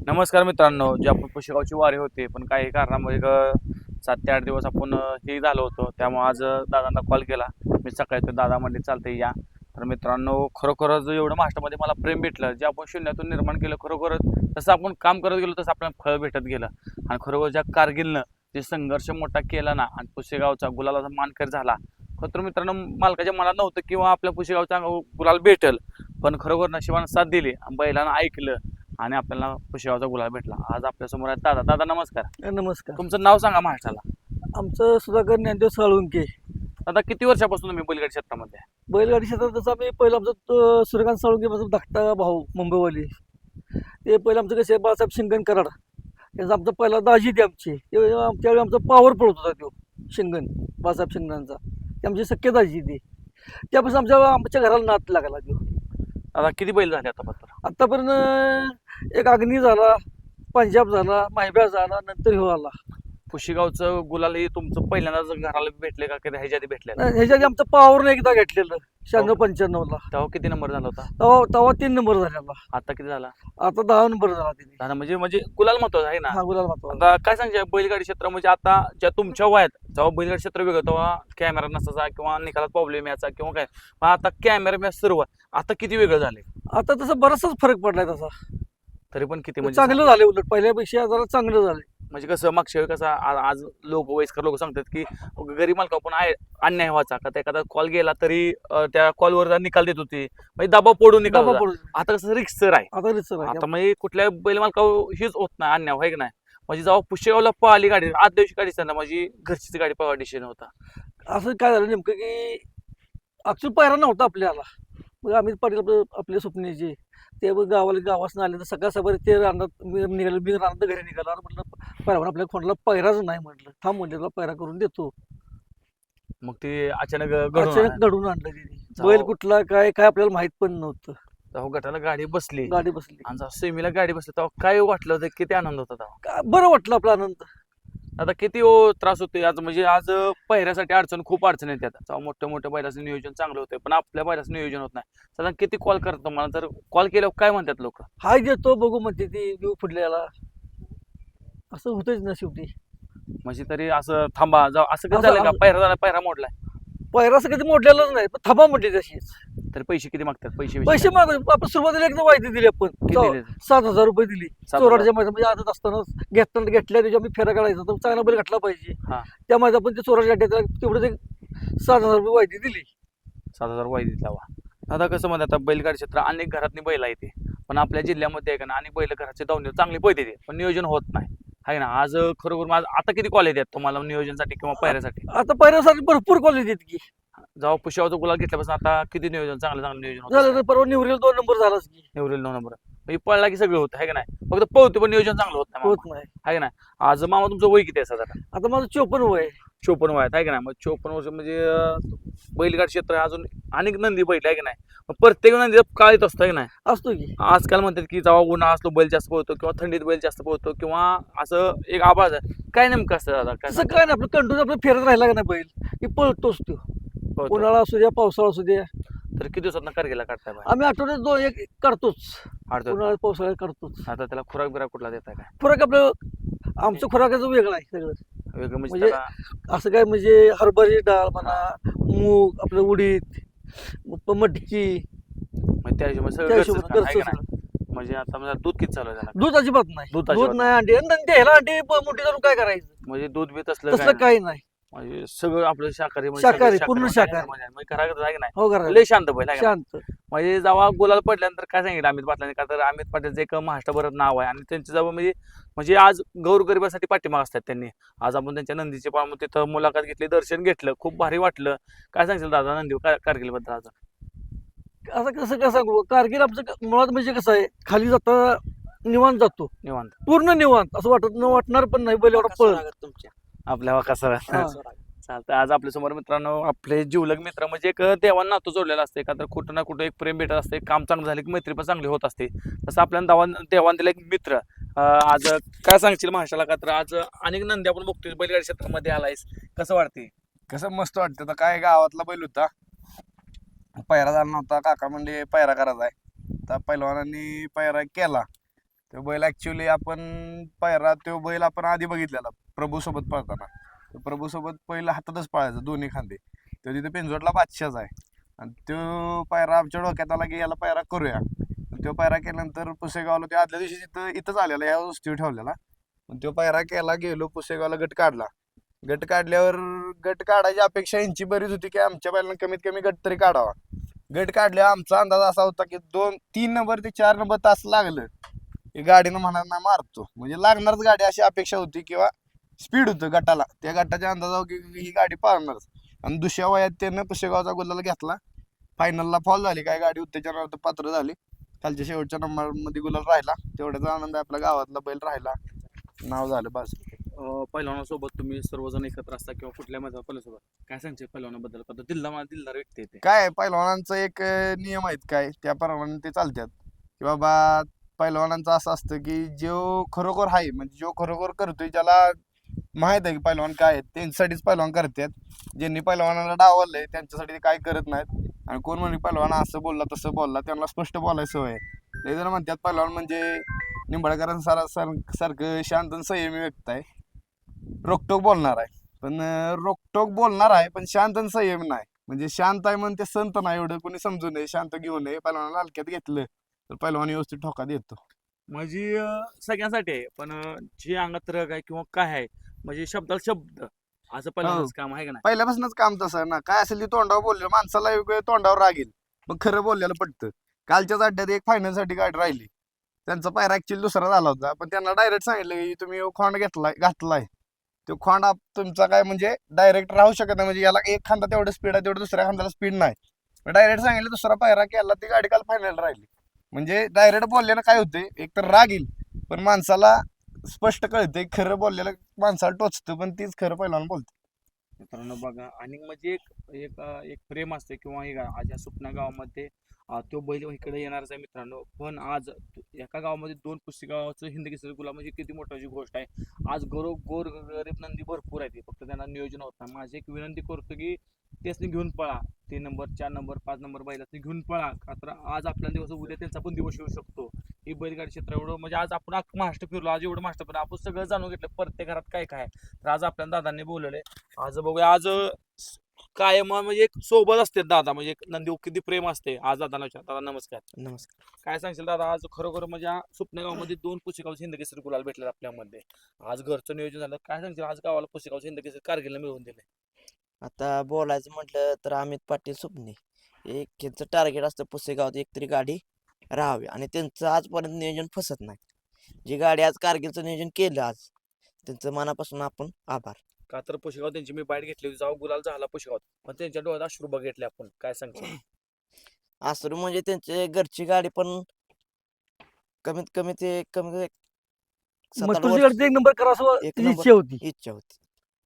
नमस्कार मित्रांनो, जे आपण पुशेगावची वारी होते पण काही कारणामुळे 7 ते 8 दिवस आपण हे झालो होतो. त्यामुळे आज दादांना कॉल केला. मी सकाळी तर दादा म्हणले चालतंय या. तर मित्रांनो, खरोखरच एवढं महाराष्ट्रामध्ये मला प्रेम भेटलं, जे आपण शून्यातून निर्माण केलं. खरोखरच तसं आपण काम करत गेलो तसं आपल्याला फळ भेटत गेलं. आणि खरोखर ज्या कारगिलनं जे संघर्ष मोठा केला ना आणि पुशेगावचा गुलालाचा मानकरी झाला. तर मित्रांनो, मालकाच्या मनात नव्हतं किंवा आपल्या पुशेगावचा गुलाल भेटेल, पण खरोखर नशिबानं साथ दिली आणि बैलानं ऐकलं आणि आपल्याला पुशेगावचा गुलाल भेटला. आज आपल्या समोर आहेत दादा. दादा नमस्कार. नमस्कार. तुमचं नाव सांगा महाराष्ट्राला. आमचं सुधाकर ज्ञानदेव साळुंके. दादा किती वर्षापासून तुम्ही बैलगाडी क्षेत्रामध्ये आहे? बैलगाडी क्षेत्रात जसं आम्ही पहिलं आमचं सूर्यकांत साळुंके पासून धाकटा भाऊ मुंबईवाली. ते पहिलं आमचं कसं बाळासाहेब शिंगण कराड त्यांचा आमचा पहिला दाजी ते आमची त्यावेळी आमचा पावर पडत होता तो शिंगण बाळासाहेब शिंगणांचा. ते आमची सख्य दाजी ती. त्यापासून आमच्या घराला नात लागला तो. दादा किती बैल झाले आतापर्यंत? आत्तापर्यंत एक अग्नी झाला, पंजाब झाला, माहिब्या झाला, नंतर ह्यो आला. पुशेगावचं गुलाल हे तुमचं पहिल्यांदाच घराला भेटले का कधी ह्याच्या आधी भेटले? ह्याच्या आधी आमचं पावरनं एकदा घेतलेलं 96-95ला. तेव्हा किती नंबर झाला होता? तेव्हा 3 नंबर झालेला. आता किती झाला? आता 10 नंबर झाला तिने. दादा म्हणजे गुलाल महत्वाचा आहे ना. हा गुलाल महत्वाचा. आता काय सांगते बैलगाडी क्षेत्र म्हणजे आता ज्या तुमच्या वयात जेव्हा बैलगाडी क्षेत्र वेगळं तेव्हा कॅमेरा नसायचा किंवा निकालात प्रॉब्लेम याचा किंवा काय, पण आता कॅमेरा मॅच सर्व आता किती वेगळं झाले? आता तसं बराचसाच फरक पडलाय तसा. तरी पण किती म्हणजे चांगलं झालं, उलट पहिल्यापेक्षा जरा चांगलं झालं. म्हणजे कसं मागच्या वेळी कसं आज लोक वयस्कर लोक सांगतात की गरीब मालका पण अन्याय व्हायचा का एखादा कॉल गेला तरी त्या कॉलवर निकाल देत होते म्हणजे दबाव पडून निकाल डबा होता. पडून. आता कसं रिक्सर आहे. आता रितसर आहे. आता म्हणजे कुठल्या बैल मालका हेच होत नाही अन्याय आहे की नाही. म्हणजे जेव्हा पुशेगावला पळाली गाडी आज दिवशी गाडी असताना माझी घरचीच गाडी पळवा डिसिजन होता. असं काय झालं नेमकं की ऍक्च्युअली पायरा नव्हता आपल्याला. मग आम्ही पाटील आपले स्वप्नेचे ते मग गावापासून आले तर सकाळ सकाळी ते रानात निघाले. मी रानात घरी निघाला म्हटलं पायरा आपल्या कोणाला पायराच नाही म्हटलं. थांब म्हणजे तुला पायरा करून देतो. मग ते अचानक घडून अचानक घडून आणलं तिने. बैल कुठला काय काय आपल्याला माहित पण नव्हतं. तेव्हा गटाला गाडी बसली गाडी बसली. आणि जेव्हा सेमीला गाडी बसली तेव्हा काय वाटलं होतं, किती आनंद होता तेव्हा? बरं वाटलं आपला आनंद. आता किती त्रास होतोय आज म्हणजे आज पहिऱ्यासाठी खूप अडचण येते. आता मोठ्या मोठ्या बैलाचं नियोजन चांगलं होतं पण आपल्या बैलाचं नियोजन होत नाही. साधारण किती कॉल करतो मला, तर कॉल केल्यावर काय म्हणतात लोक? हाय देतो बघू म्हणते ती देऊ फुडल्याला. असं होतच ना शेवटी. म्हणजे तरी असं थांबा जाऊ असं कसं असं- झालं का? पहिरा झाला, पहिरा मोडलाय पायरा असं कधी मोडलेलंच नाही, पण थांबा म्हटली तशीच. तर पैसे किती मागतात? पैसे माग आपण सुरुवातीला एकदम वायदी दिली आपण. किती दिले? 7,000 रुपये दिली. 7,000. चोराडच्या मध्ये म्हणजे आदत असताना घेतल्या दिवशी आम्ही फेरा काढायचा तर चांगला बैल घातला पाहिजे. हा. त्यामध्ये आपण ते चोराडच्या अड्ड्यात तेवढं ते 7,000 रुपये वायदी दिली. 7,000 वाहिनीत लावा. आता कसं म्हणतात, आता बैलगाडी क्षेत्र अनेक घरातनी बैल आहे ते, पण आपल्या जिल्ह्यामध्ये आहे का ना अनेक बैल घराचे धावणे चांगली पैसे देते पण नियोजन होत नाही आहे ना. आज खरोखर आता किती कॉल येतात तुम्हाला नियोजनासाठी किंवा पैऱ्यासाठी? आता पायऱ्यासाठी भरपूर कॉलेज आहेत की. जेव्हा पुष्यावरचा गुलाल घेतल्यापासून आता किती नियोजन चांगलं नियोजन होतं? झालं तर परवा निवरेल 2 नंबर झालाच की. निवरेल 9 नंबर म्हणजे पळला की सगळं होतं आहे का नाही. फक्त पळतो पण नियोजन चांगलं होत नाही होत मामा. नाही. आहे का नाही. आज मामा तुमचं वय किती आहे साधारण? आता माझं 54 वय आहे. 54 वयात आहे का नाही. मग 54 वर्ष म्हणजे बैलगाड क्षेत्र आहे, अजून अनेक नंदी बैल आहे की नाही. मग प्रत्येक नंदी काळ येत असतं आहे की नाही. असतो की. आजकाल म्हणतात की जेव्हा उन्हाळा असतो बैल जास्त पळतो किंवा थंडीत बैल जास्त पळतो किंवा असं एक आवाज आहे. काय नेमकं असतं दादा? काय तसं काय नाही, आपलं कंटिन्यू आपलं फेरत राहिला का नाही बैल की पळतोच तो. पळतो? उन्हाळा असू द्या पावसाळा असू द्या तर किती दिवसात कारगिला काढताय बाहेर? आम्ही आठवड्यात 2-1 काढतोच. आठवड्यात? उन्हाळ्यात पावसाळ्यात काढतोच. आता त्याला खुराक बिराक कुठला देताय काय? खुराक आपलं आमचं खुराकाचं वेगळं आहे सगळं. वेगळं म्हणजे म्हणजे त्याला असं काय म्हणजे हरभऱ्याची डाळ म्हणा, मूग आपलं उडीद, मटकी, म्हणजे त्या हिशोबाने सगळं त्या घरचंच हिशोबाने खाणं आहे का घरचंच. नाही? म्हणजे आता म्हणजे दूध किती चालू आहे त्याला? दूध अजिबात नाही. दूध दूध अजिबात नाही, अंडी आणि ह्याला अंडी मोठी धरून काय करायचं. म्हणजे दूध बीत असलं तसलं काय काही नाही. म्हणजे सगळं आपलं शाकाहारी म्हणजे शाकाहारी, सगळं पूर्ण शाकाहारी. म्हणजे घरात आहे की नाही. हो करा लय शांत बैल आहे का नाही? शांत. म्हणजे जेव्हा गुलाल पडल्यानंतर काय सांगितलं अमित पाटलांनी, का तर अमित पाटीलचं एक महाराष्ट्रभरात नाव आहे आणि त्यांचं जेव्हा म्हणजे म्हणजे आज गोरगरिबासाठी पाठीमाग असतात त्यांनी. आज आपण त्यांच्या नंदीचे पाम तिथं मुलाखत घेतली, दर्शन घेतलं, खूप भारी वाटलं. काय सांगशील दादा नंदी कारगिल बद्दल आज? असं कसं काय सांगू, कारगिल आमचं मुळात म्हणजे कसं आहे, खाली जाता निवांत जातो, निवांत पूर्ण निवांत. असं वाटणार पण नाही बैल एवढा पळ. आपल्या कसं हा. चालतं. आज आपल्या समोर मित्रांनो आपले जिवलग मित्र म्हणजे एक देवांना नातं जोडलेलं असते का, तर कुठं ना कुठं एक प्रेम भेटत असते. काम चांगलं झालं की मैत्री पण चांगली होत असते. तसं आपल्याला देवान दिला एक मित्र. आज काय सांगशील महाराष्ट्राला, का तर आज अनेक नंदी आपण बघतोय बैलगाडी क्षेत्रामध्ये आलायस, कसं वाटते? कसं मस्त वाटतं. आता काय गावातला बैल होता, पायरा झाला नव्हता. काका म्हणले पायरा करायचा आहे. तर पहिलवानांनी पायरा केला. तो बैल ऍक्च्युली आपण पायरा तो बैल आपण आधी बघितलेला प्रभू सोबत पळताना. प्रभू सोबत पहिला हातातच पळायचा दोन्ही खांदे. तो तिथे पिंजोडला बादशाच आहे आणि तो पायरा आमच्या डोक्यात आला की याला पायरा करूया. तो पायरा केल्यानंतर पुसेगावला ते आदल्या दिवशी इथंच आलेला या वस्तीवर ठेवलेला. पण तो पायरा केला गेलो पुसेगावला गट काढला. गट काढल्यावर गट काढायची अपेक्षा यांची बरीच होती की आमच्या बैलांना कमीत कमी गट तरी काढावा. गट काढल्यावर आमचा अंदाज असा होता की 3 नंबर ते 4 नंबर तास लागलं की गाडीनं म्हणा मारतो म्हणजे लागणारच गाडी अशी अपेक्षा होती किंवा स्पीड होतं गटाला त्या गटाच्या अंदाजावर की ही गाडी पाळणारच. आणि दुसऱ्या वयात त्यानं पुसेगावचा गुलाल घेतला. फायनलला फॉल झाली काय गाडी उत्तेजनार्थ पात्र झाली. खालच्या शेवटच्या नंबरमध्ये गुलाल राहिला. तेवढ्याचा आनंद आपल्या गावातला बैल राहिला. नाव झालं बस. पहिलवानासोबत तुम्ही सर्वजण एकत्र असता किंवा कुठल्या मैदानात पहिल्यासोबत काय सांगते पहिलवानाबद्दल? दिलदार व्यक्ती आहे ते. काय पहिलवानांचा एक नियम आहेत काय त्याप्रमाणे ते चालतात की बाबा पहिलवानांचं असं असतं की जो खरोखर आहे म्हणजे जो खरोखर करतोय ज्याला माहित आहे की पहिलवान काय आहेत त्यांच्यासाठीच पहिलवान करतात. ज्यांनी पहिलवानाला डावललंय त्यांच्यासाठी ते काय करत नाहीत. आणि कोण म्हणे पहिलवान असं बोलला तसं बोलला त्यांना स्पष्ट बोलायची सवय आहे. ते जर म्हणतात पहिलवान म्हणजे निंबाळकरांसारखं शांत आणि संयमी व्यक्ती आहे. रोकटोक बोलणार आहे पण रोकटोक बोलणार आहे पण शांत आणि संयमी नाही. म्हणजे शांत आहे म्हणून ते संत नाही एवढं कोणी समजू नये शांत घेऊ नये. पहिलवानाला हलक्यात घेतलं तर पहिलवान व्यवस्थित ठोका देतो. म्हणजे सगळ्यांसाठी आहे पण जे अंगात रग आहे किंवा काय आहे म्हणजे शब्दाला शब्द असं पहिलवानाचं काम आहे का नाही? पहिल्यापासूनच काम तसं आहे ना. काय असेल ते तोंडावर बोललं माणसाला एक वेळ तोंडावर राग येईल मग खरं बोललेलं पटतं. कालच्याच अड्ड्यात एक फायनलसाठी गाडी राहिली. त्यांचा पायरा ऍक्च्युअली दुसरा झाला होता पण त्यांना डायरेक्ट सांगितलं की तुम्ही खोंड घातलाय तो खोंड तुमचा काय म्हणजे डायरेक्ट राहू शकत नाही. म्हणजे याला एक खांदा तेवढं स्पीड आहे तेवढं दुसऱ्या खांद्याला स्पीड नाही. डायरेक्ट सांगितलं दुसरा पायरा केला ती गाडी काल फायनल राहिली. म्हणजे डायरेक्ट बोलल्यानं काय होते एक तर राग येईल पण माणसाला स्पष्ट कळते खरं बोललेलं माणसाला टोचतं पण तीच खरं पहिलवान बोलते. मित्रांनो बघा आणि म्हणजे एक प्रेम असते किंवा हे आज या सुपना गावामध्ये तो बैल इकडे येणारच आहे मित्रांनो. पण आज एका गावामध्ये 2 पुसेगावचं हिंद केसरी गुलाल म्हणजे किती मोठी गोष्ट आहे. आज गोर गरीब नंदी भरपूर आहेत फक्त त्यांना नियोजन होत नाही. माझी एक विनंती करतो की त्यासनी घेऊन पळा 3 नंबर 4 नंबर 5 नंबर बैलासनी घेऊन पळा का तर आज आपला दिवस उद्या त्यांचा पण दिवस येऊ शकतो. ही बैलगाडी क्षेत्र एवढं म्हणजे आज आपण महाराष्ट्र फिरलो आज एवढं महाराष्ट्र फिरलो आपण सगळं जाणून घेतलं प्रत्येक घरात काय काय तर आज आपल्या दादांनी बोलवलंय. आज बघूया आज कायम म्हणजे एक सोबत असते दादा म्हणजे एक नंदी किती प्रेम असते. आज दादाला विचार. दादा नमस्कार. नमस्कार. काय सांगशील दादा आज खरोखर म्हणजे सुपना गावामध्ये 2 पुसेगावचे हिंद केसरी गुलाल भेटले आपल्यामध्ये. आज घरचं नियोजन झालं काय सांगशील आज गावाला पुसेगावचे हिंद केसरी कारगिलला मिळवून दिले? आता बोलायचं म्हटलं तर अमित पाटील सुपणे एक त्यांचं टार्गेट असतं पुसेगावात एकतरी गाडी राहावी आणि त्यांचं आजपर्यंत नियोजन फसत नाही. जी गाडी आज कारगिलचं नियोजन केलं आज त्यांचं मनापासून आपण आभार. का तर पुसेगाव त्यांची मी बाईट घेतली होती जेव्हा गुलाल झाला पुसेगावात पण त्यांच्या डोळ्यात अश्रू बघितले आपण. काय सांगशील? असं म्हणजे त्यांचे घरची गाडी पण कमीत कमी ते कमी 7-8 मथुरची वर्ष गाडी 1 नंबर करावं एक त्याची नंबर. इच्छा होती. इच्छा होती.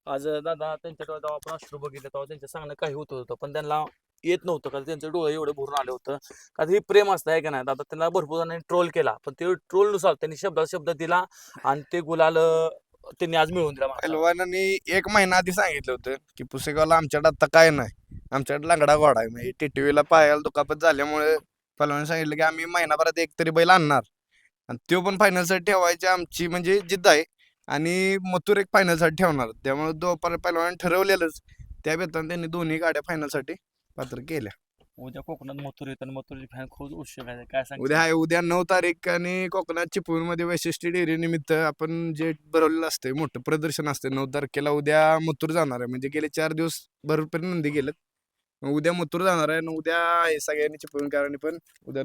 आज दादा त्यांच्या डोळ्यात जेव्हा आपण अश्रू बघितले तेव्हा त्यांचं सांगणं काही होतं पण त्यांना येत नव्हतं का त्यांचं डोळे एवढे भरून आले होतं का हे प्रेम असतं आहे का नाही. दादा त्यांना भरपूर जणांनी ट्रोल केला पण ते ट्रोलनुसार त्यांनी शब्दात शब्द दिला आणि ते गुलाल त्यांनी आज मिळवून दिला. पहिलवानांनी 1 महिना आधी सांगितलं होतं की पुसेगावला आमच्याकडे आता काय नाही आमच्याकडे लांगडा घोडा आहे. म्हणजे टिटवीला पायाला दुखापत झाल्यामुळे पहिलवानांनी सांगितलं की आम्ही महिनाभरात एक तरी बैल आणणार आणि तो पण फायनलसाठी ठेवायची आमची म्हणजे जिद्द आहे. आणि मथुर एक फायनलसाठी ठेवणार त्यामुळे पहिलवानांनी ठरवलेलंच त्या बेताने त्यांनी दोन्ही गाड्या फायनलसाठी पात्र केल्या. उद्या कोकणात मथुर येत आणि मथुरची फॅन खूप उत्सुक आहे. काय सांग उद्या आहे उद्या 9 तारीख आणि कोकणात चिपळूणमध्ये वैशिष्ट्य डेअरी निमित्त आपण जे भरवलेलं असतंय मोठं प्रदर्शन असतं 9 तारखेला उद्या मथुर जाणार आहे. म्हणजे गेले 4 दिवस भरपूर नंदी गेलेत. उद्या मथुर जाणार आहे आणि उद्या हे सगळ्यांनी चिपळूणकरांनी पण उद्या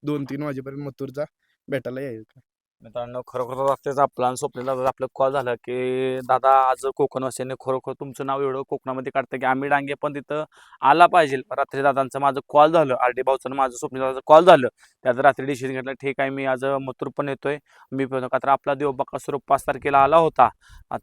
2-3 वाजेपर्यंत मथुरचा भेटायला यायचं. मित्रांनो खरोखर रात्रीच आपला आणि स्वप्नील दादा आपलं कॉल झाला की दादा आज कोकणवासियांनी खरोखर तुमचं नाव एवढं कोकणामध्ये काढतं की आम्ही डांगे पण तिथं आला पाहिजे. रात्री दादांचं माझं कॉल झालं RD भाऊचं माझं स्वप्नील दादाचं कॉल झालं त्यात रात्री डिसिजन घेतलं ठीक आहे मी आज मथुर पण येतोय मी पण का तर आपला देव बकासूर 5 तारखेला आला होता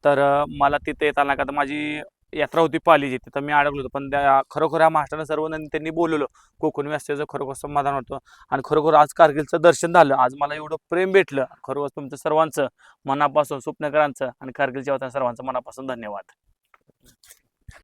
तर मला तिथे येताना का तर माझी यात्रा होती पालीची तिथं मी अडकलो होतो पण त्या खरोखर या महाराष्ट्रानं सर्व त्यांनी बोलवलं कोकणी व्यवस्थेचं खरोखर समाधान होतं आणि खरोखर आज कारगिलचं दर्शन झालं. आज मला एवढं प्रेम भेटलं खरोखर तुमचं सर्वांचं मनापासून स्वप्नकरांचं आणि कारगिलच्या सर्वांचं मनापासून धन्यवाद.